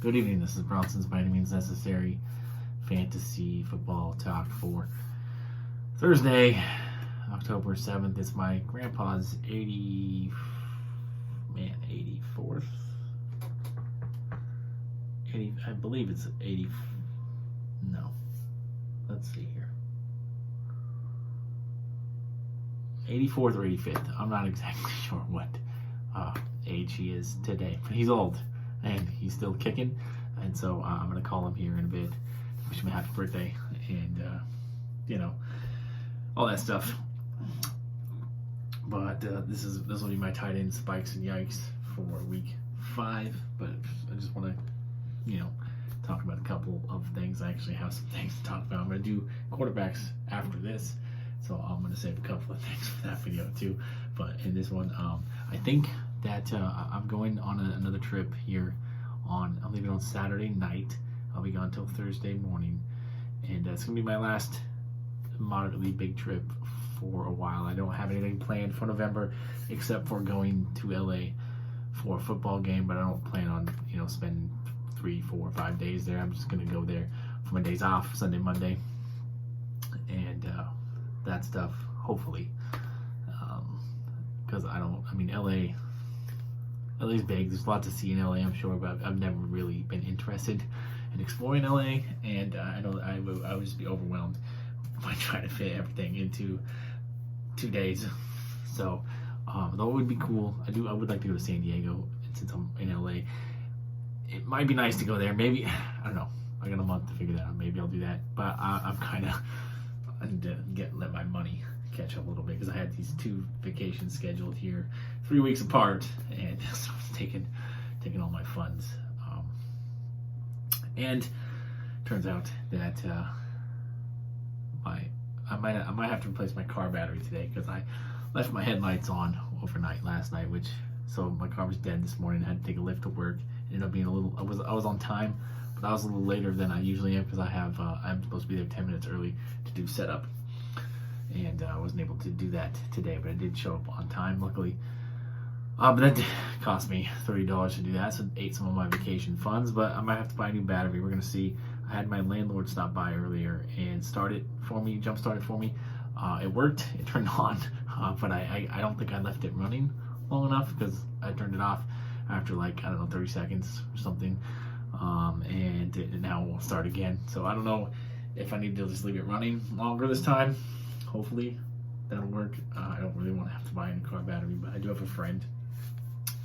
Good evening, this is Bronson's By Any Means Necessary Fantasy Football Talk for Thursday, October 7th. It's my grandpa's 84th? I believe it's 80, no, let's see here. 84th or 85th. I'm not exactly sure what age he is today, but he's old and he's still kicking, and so I'm gonna call him here in a bit, wish him a happy birthday, and all that stuff. But this will be my tight end spikes and yikes for week 5. But I just want to talk about a couple of things. I actually have some things to talk about. I'm gonna do quarterbacks after this, so I'm gonna save a couple of things for that video too. But in this one, I think that I'm going on another trip here I'll leave it on Saturday night. I'll be gone until Thursday morning, and it's gonna be my last moderately big trip for a while. I don't have anything planned for November except for going to LA for a football game, but I don't plan on spending 3, 4, 5 days there. I'm just gonna go there for my days off, Sunday, Monday, and that stuff, hopefully, because LA's big. There's a lot to see in LA, I'm sure, but I've never really been interested in exploring LA, and I know I would just be overwhelmed by trying to fit everything into 2 days. So though it would be cool, I would like to go to San Diego, and since I'm in LA, it might be nice to go there. Maybe, I don't know, I got a month to figure that out. Maybe I'll do that, but I need to let my money catch up a little bit, because I had these 2 vacations scheduled here 3 weeks apart, and so it's taking all my funds, and turns out that I might have to replace my car battery today, because I left my headlights on overnight last night, so my car was dead this morning. I had to take a lift to work. It ended up being I was on time, but I was a little later than I usually am, because I'm supposed to be there 10 minutes early to do setup, and I wasn't able to do that today, but I did show up on time, luckily. But that did cost me $30 to do that, so it ate some of my vacation funds. But I might have to buy a new battery. We're gonna see. I had my landlord stop by earlier and jump start it for me. It worked. It turned on, but I don't think I left it running long enough, because I turned it off after 30 seconds or something, and now we'll start again. So I don't know if I need to just leave it running longer this time. Hopefully that'll work. I don't really want to have to buy a new car battery, but I do have a friend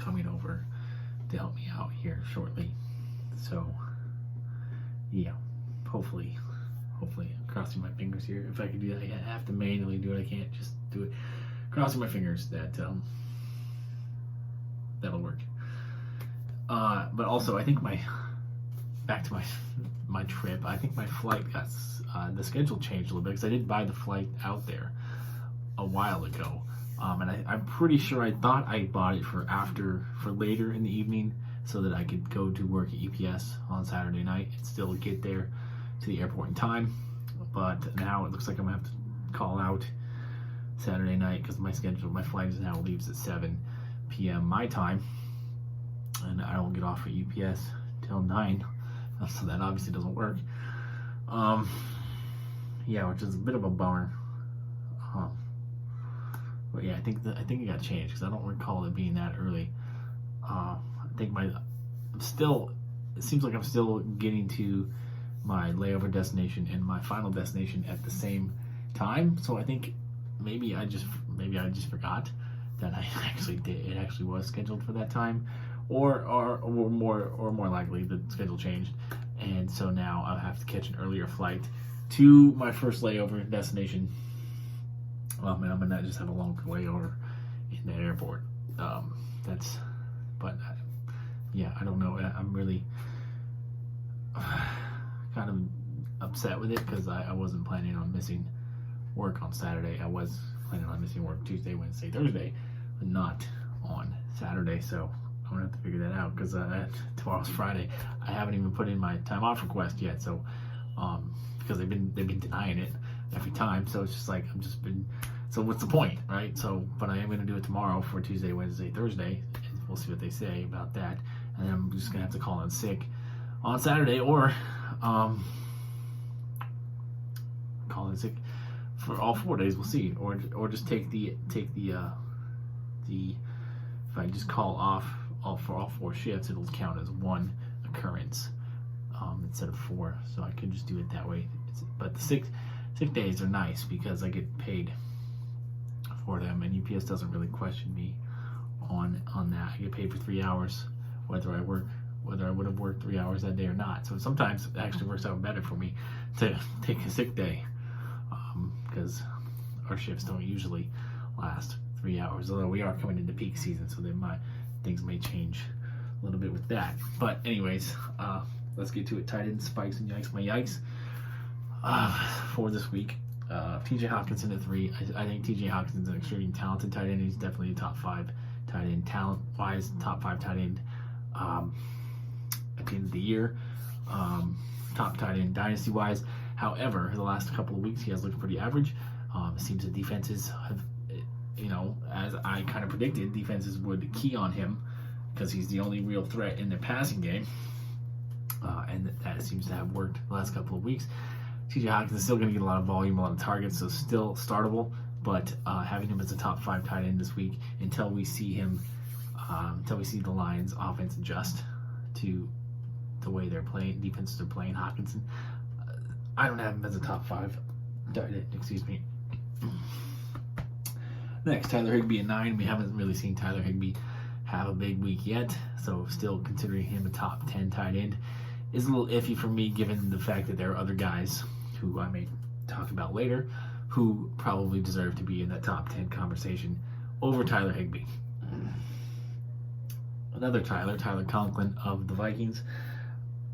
coming over to help me out here shortly. So yeah, hopefully, I'm crossing my fingers here. If I could do that, I have to manually do it. I can't just do it. Crossing my fingers that that'll work. But also, I think back to my trip, I think my flight got the schedule changed a little bit, because I did buy the flight out there a while ago, and I'm pretty sure I thought I bought it for later in the evening, so that I could go to work at UPS on Saturday night and still get there to the airport in time. But now it looks like I'm gonna have to call out Saturday night, because my flight now leaves at 7 p.m. my time, and I don't get off at UPS till 9, so that obviously doesn't work. Yeah, which is a bit of a bummer. But yeah, I think it got changed, because I don't recall it being that early. I think it seems like I'm still getting to my layover destination and my final destination at the same time. So I think maybe I just forgot that I actually did. It actually was scheduled for that time, or more likely the schedule changed, and so now I'll have to catch an earlier flight to my first layover destination. And I'm gonna just have a long layover in that airport. Yeah, I don't know. I'm really kind of upset with it, because I wasn't planning on missing work on Saturday. I was planning on missing work Tuesday, Wednesday, Thursday, but not on Saturday. So I'm gonna have to figure that out, because tomorrow's Friday. I haven't even put in my time off request yet. So because they've been denying it every time. So it's just like so what's the point, right? So, but I am gonna do it tomorrow for Tuesday, Wednesday, Thursday, and we'll see what they say about that. And then I'm just gonna have to call in sick on Saturday, or call in sick for all 4 days. We'll see, or just take the if I just call off for all 4 shifts, it'll count as 1 occurrence instead of 4. So I could just do it that way. But the sick days are nice because I get paid for them, and UPS doesn't really question me on that. I get paid for 3 hours, whether I would have worked 3 hours that day or not. So sometimes it actually works out better for me to take a sick day, because our shifts don't usually last 3 hours, although we are coming into peak season, so things may change a little bit with that. But anyways, let's get to it. Tight end, spikes, and yikes. My yikes for this week, TJ Hawkinson at 3. I think TJ Hawkinson's an extremely talented tight end. He's definitely a top 5 tight end, talent-wise, top 5 tight end at the end of the year. Top tight end dynasty-wise. However, the last couple of weeks, he has looked pretty average. It seems that defenses have, as I kind of predicted, defenses would key on him because he's the only real threat in their passing game. And that seems to have worked the last couple of weeks. TJ Hawkins is still going to get a lot of volume, a lot of targets, so still startable. But having him as a top 5 tight end this week until we see him, until we see the Lions offense adjust to the way they're playing, defenses are playing Hawkinson, I don't have him as a top 5 tight end. Excuse me. Next, Tyler Higbee at 9. We haven't really seen Tyler Higbee have a big week yet, so still considering him a top 10 tight end is a little iffy for me, given the fact that there are other guys who I may talk about later who probably deserve to be in that top 10 conversation over Tyler Higbee. Another Tyler Conklin of the Vikings.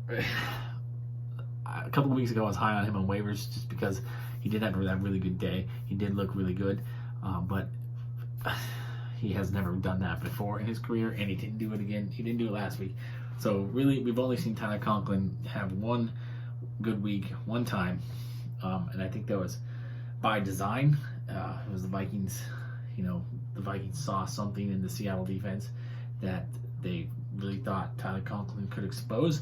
A couple of weeks ago, I was high on him on waivers just because he did have that really good day. He did look really good, but he has never done that before in his career, and he didn't do it again. He didn't do it last week. So really, we've only seen Tyler Conklin have one good week, one time, and I think that was by design. It was the Vikings. The Vikings saw something in the Seattle defense that they really thought Tyler Conklin could expose.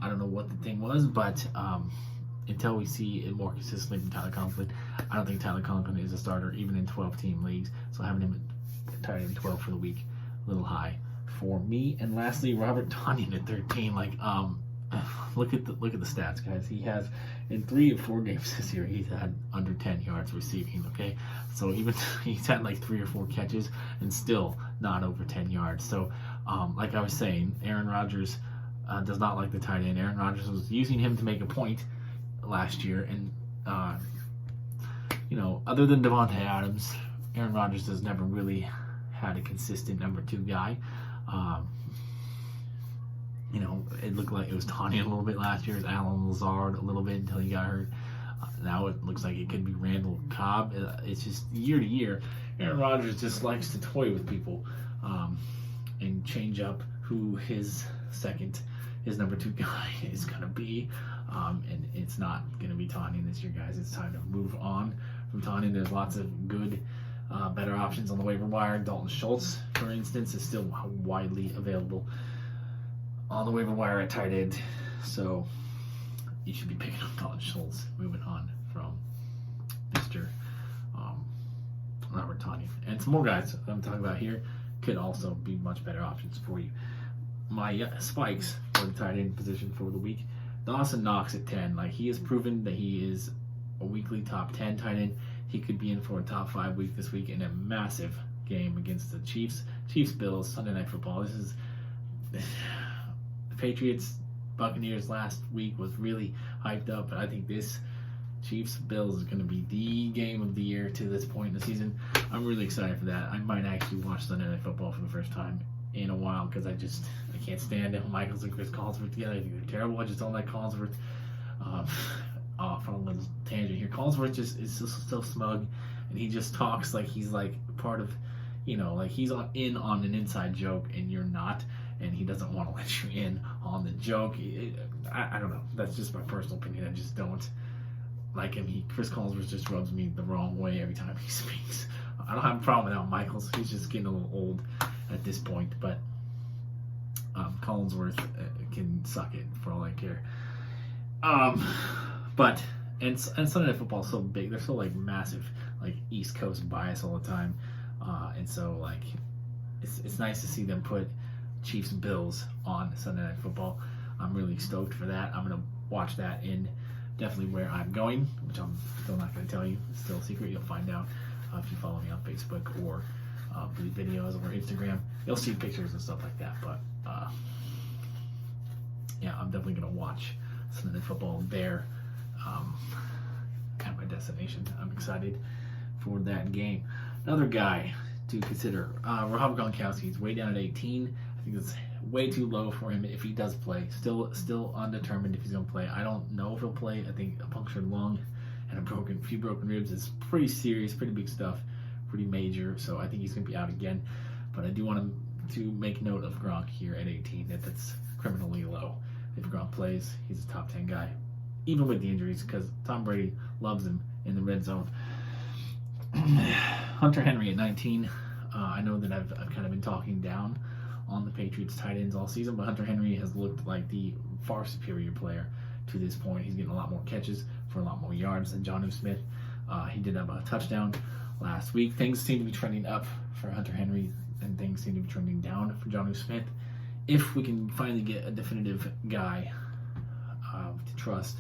I don't know what the thing was, but until we see it more consistently from Tyler Conklin, I don't think Tyler Conklin is a starter even in 12-team leagues. So having him tight end 12 for the week, a little high for me. And lastly, Robert Tonyan at 13. Look at the stats, guys. He has in 3 of 4 games this year, he's had under 10 yards receiving. Okay, so even he's had like 3 or 4 catches and still not over 10 yards. So, like I was saying, Aaron Rodgers does not like the tight end. Aaron Rodgers was using him to make a point last year, and other than Devontae Adams, Aaron Rodgers has never really had a consistent number 2 guy. It looked like it was Tonyan a little bit last year. It was Alan Lazard a little bit until he got hurt. Now it looks like it could be Randall Cobb. It's just year to year, Aaron Rodgers just likes to toy with people and change up who his number 2 guy is going to be. And it's not going to be Tonyan this year, guys. It's time to move on from Tonyan. There's lots of good, better options on the waiver wire. Dalton Schultz, for instance, is still widely available on the waiver wire at tight end. So you should be picking up Dalton Schultz. Moving on from Mr. Robert Tonyan. And some more guys that I'm talking about here could also be much better options for you. My spikes for the tight end position for the week. Dawson Knox at 10. He has proven that he is a weekly top 10 tight end. He could be in for a top 5 week this week in a massive game against the Chiefs. Bills, Sunday Night Football. This is the Patriots Buccaneers last week was really hyped up, but I think this Chiefs Bills is going to be the game of the year to this point in the season. I'm really excited for that. I might actually watch Sunday Night Football for the first time in a while because I can't stand it. Michaels and Chris Collinsworth together. I think they're terrible. I just don't like Collinsworth. Off on a little tangent here. Collinsworth is so smug, and he just talks like he's part of, he's on an inside joke and you're not, and he doesn't want to let you in on the joke. I don't know. That's just my personal opinion. I just don't like him. Chris Collinsworth just rubs me the wrong way every time he speaks. I don't have a problem with Al Michaels. He's just getting a little old at this point, but Collinsworth can suck it for all I care. But Sunday Night Football is so big. They're so like massive, like East Coast bias all the time, and so like it's nice to see them put Chiefs and Bills on Sunday Night Football. I'm really stoked for that. I'm gonna watch that in definitely where I'm going, which I'm still not gonna tell you. It's still a secret. You'll find out if you follow me on Facebook or Blue Videos or Instagram. You'll see pictures and stuff like that. But yeah, I'm definitely gonna watch Sunday Night Football there. Kind of my destination. I'm excited for that game. Another guy to consider, Rob Gronkowski. He's way down at 18. I think it's way too low for him if he does play. Still undetermined if he's going to play. I don't know if he'll play. I think a punctured lung and a few broken ribs is pretty serious, pretty big stuff, pretty major. So I think he's going to be out again. But I do want to make note of Gronk here at 18. That's criminally low. If Gronk plays, he's a top 10 guy, even with the injuries, because Tom Brady loves him in the red zone. Hunter Henry at 19. I know that I've kind of been talking down on the Patriots tight ends all season, but Hunter Henry has looked like the far superior player to this point. He's getting a lot more catches for a lot more yards than Jonnu Smith. He did have a touchdown last week. Things seem to be trending up for Hunter Henry, and things seem to be trending down for Jonnu Smith. If we can finally get a definitive guy to trust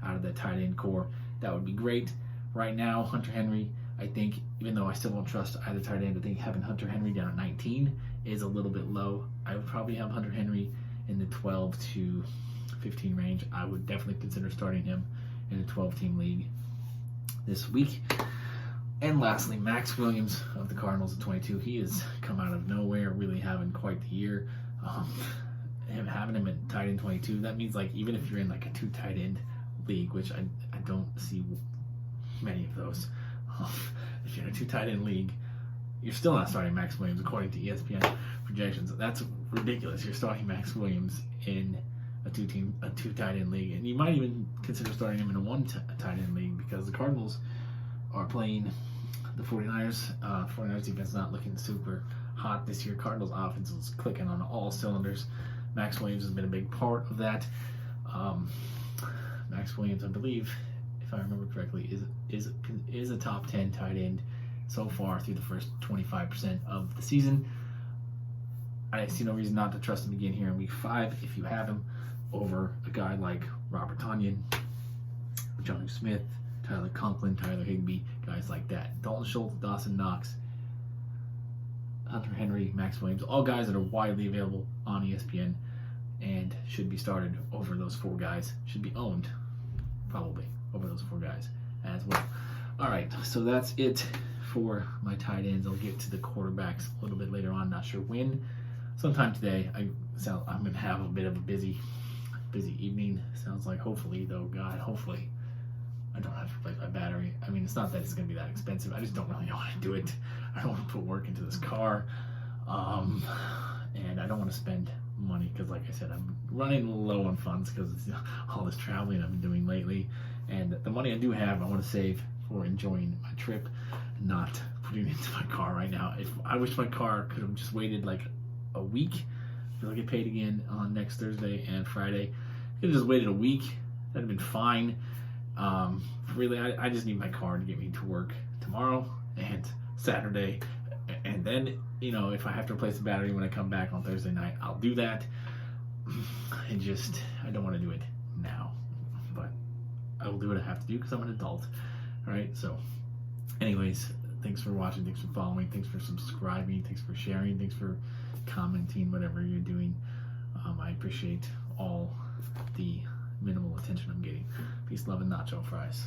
out of that tight end core, that would be great. Right now, Hunter Henry, I think, even though I still don't trust either tight end, I think having Hunter Henry down at 19 is a little bit low. I would probably have Hunter Henry in the 12 to 15 range. I would definitely consider starting him in a 12-team league this week. And lastly, Max Williams of the Cardinals at 22. He has come out of nowhere, really having quite the year. Having him at tight end 22, that means like even if you're in like a 2 tight end league, which I don't see many of those. If you're in a 2 tight end league, you're still not starting Max Williams according to ESPN projections. That's ridiculous. You're starting Max Williams in a 2 tight end league, and you might even consider starting him in a 1 tight end league because the Cardinals are playing the 49ers. 49ers defense not looking super hot this year. Cardinals offense is clicking on all cylinders. Max Williams has been a big part of that. Max Williams, I believe, if I remember correctly, is a top 10 tight end so far through the first 25% of the season. I see no reason not to trust him again here in week 5 if you have him over a guy like Robert Tonyan, Jonnu Smith, Tyler Conklin, Tyler Higbee, guys like that. Dalton Schultz, Dawson Knox, Hunter Henry, Max Williams, all guys that are widely available on ESPN and should be started over those 4 guys. Should be owned, probably, over those 4 guys as well. All right, so that's it for my tight ends. I'll get to the quarterbacks a little bit later on. Not sure when. Sometime today. I'm going to have a bit of a busy evening. Sounds like. Hopefully, though, God, hopefully I don't have to replace my battery. I mean, it's not that it's going to be that expensive. I just don't really want to do it. I don't want to put work into this car. And I don't want to spend money because, like I said, I'm running low on funds because it's all this traveling I've been doing lately. And the money I do have, I want to save for enjoying my trip, not putting it into my car right now. I wish my car could have just waited like a week until I get paid again on next Thursday and Friday. Could have just waited a week. That'd have been fine. Really, I just need my car to get me to work tomorrow and Saturday. And then, if I have to replace the battery when I come back on Thursday night, I'll do that. I don't want to do it now. But I will do what I have to do because I'm an adult. All right, so anyways, thanks for watching, thanks for following, thanks for subscribing, thanks for sharing, thanks for commenting, whatever you're doing. I appreciate all the minimal attention I'm getting. Peace, love, and nacho fries.